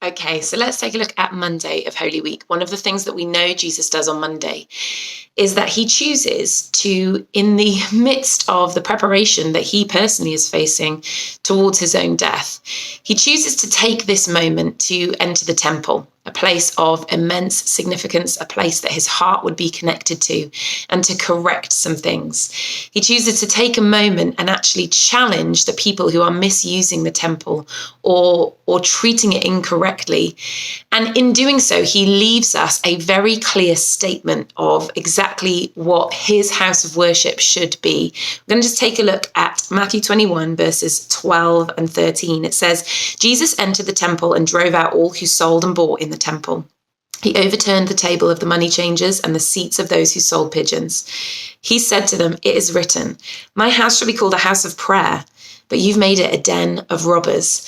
Okay, so let's take a look at Monday of Holy Week. One of the things that we know Jesus does on Monday is that he chooses to, in the midst of the preparation that he personally is facing towards his own death, he chooses to take this moment to enter the temple, a place of immense significance, a place that his heart would be connected to, and to correct some things. He chooses to take a moment and actually challenge the people who are misusing the temple or treating it incorrectly. And in doing so, he leaves us a very clear statement of exactly what his house of worship should be. We're going to just take a look at Matthew 21, verses 12 and 13. It says, Jesus entered the temple and drove out all who sold and bought in the temple. He overturned the table of the money changers and the seats of those who sold pigeons. He said to them, "It is written, my house shall be called a house of prayer, but you've made it a den of robbers."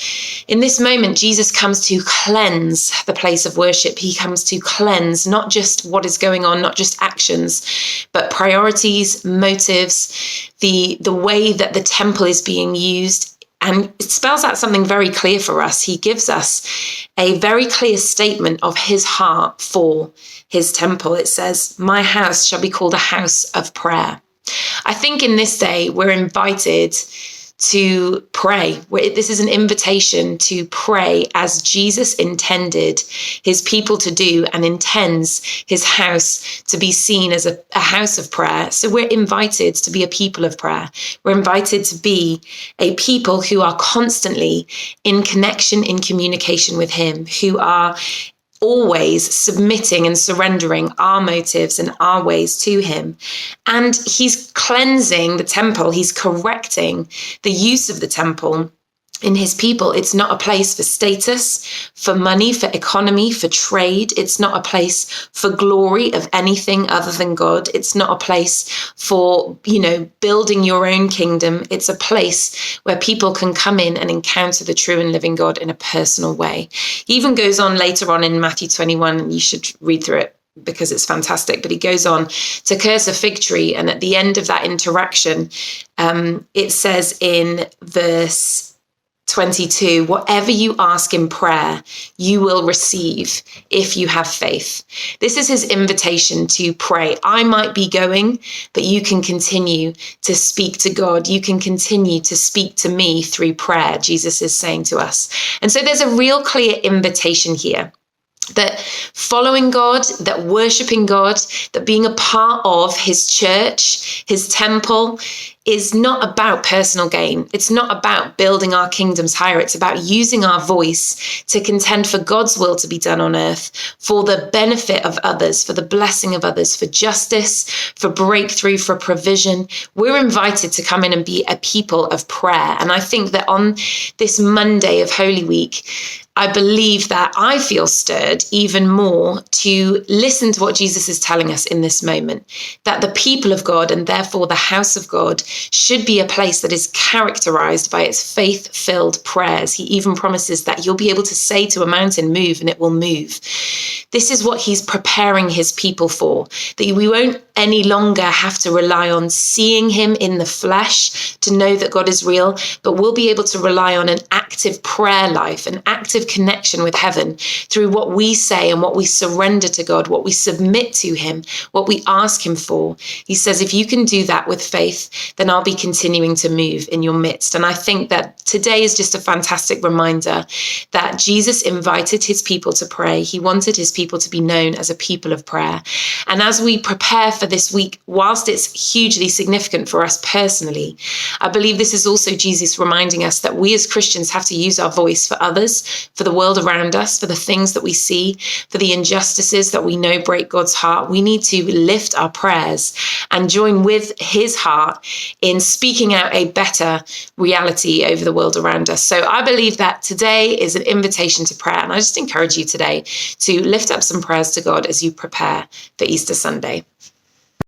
In this moment, Jesus comes to cleanse the place of worship. He comes to cleanse not just what is going on, not just actions, but priorities, motives, the way that the temple is being used. And it spells out something very clear for us. He gives us a very clear statement of his heart for his temple. It says, "My house shall be called a house of prayer." I think in this day, we're invited to pray. This is an invitation to pray as Jesus intended his people to do and intends his house to be seen as a house of prayer. So we're invited to be a people of prayer. We're invited to be a people who are constantly in connection, in communication with him, who are always submitting and surrendering our motives and our ways to him. And he's cleansing the temple. He's correcting the use of the temple in his people. It's not a place for status, for money, for economy, for trade. It's not a place for glory of anything other than God. It's not a place for, building your own kingdom. It's a place where people can come in and encounter the true and living God in a personal way. He even goes on later on in Matthew 21, and you should read through it because it's fantastic, but he goes on to curse a fig tree. And at the end of that interaction, it says in verse 22, "Whatever you ask in prayer, you will receive if you have faith." This is his invitation to pray. I might be going, but you can continue to speak to God. You can continue to speak to me through prayer, Jesus is saying to us. And so there's a real clear invitation here that following God, that worshiping God, that being a part of his church, his temple, is not about personal gain. It's not about building our kingdoms higher. It's about using our voice to contend for God's will to be done on earth, for the benefit of others, for the blessing of others, for justice, for breakthrough, for provision. We're invited to come in and be a people of prayer. And I think that on this Monday of Holy Week, I believe that I feel stirred even more to listen to what Jesus is telling us in this moment, that the people of God and therefore the house of God should be a place that is characterized by its faith-filled prayers. He even promises that you'll be able to say to a mountain, "Move," and it will move. This is what he's preparing his people for, that we won't any longer have to rely on seeing him in the flesh to know that God is real, but we'll be able to rely on an active prayer life, an active connection with heaven through what we say and what we surrender to God, what we submit to him, what we ask him for. He says, if you can do that with faith, then I'll be continuing to move in your midst. And I think that today is just a fantastic reminder that Jesus invited his people to pray. He wanted his people to be known as a people of prayer. And as we prepare for this week, whilst it's hugely significant for us personally, I believe this is also Jesus reminding us that we as Christians have to use our voice for others, for the world around us, for the things that we see, for the injustices that we know break God's heart. We need to lift our prayers and join with his heart in speaking out a better reality over the world around us. So I believe that today is an invitation to prayer. And I just encourage you today to lift up some prayers to God as you prepare for Easter Sunday.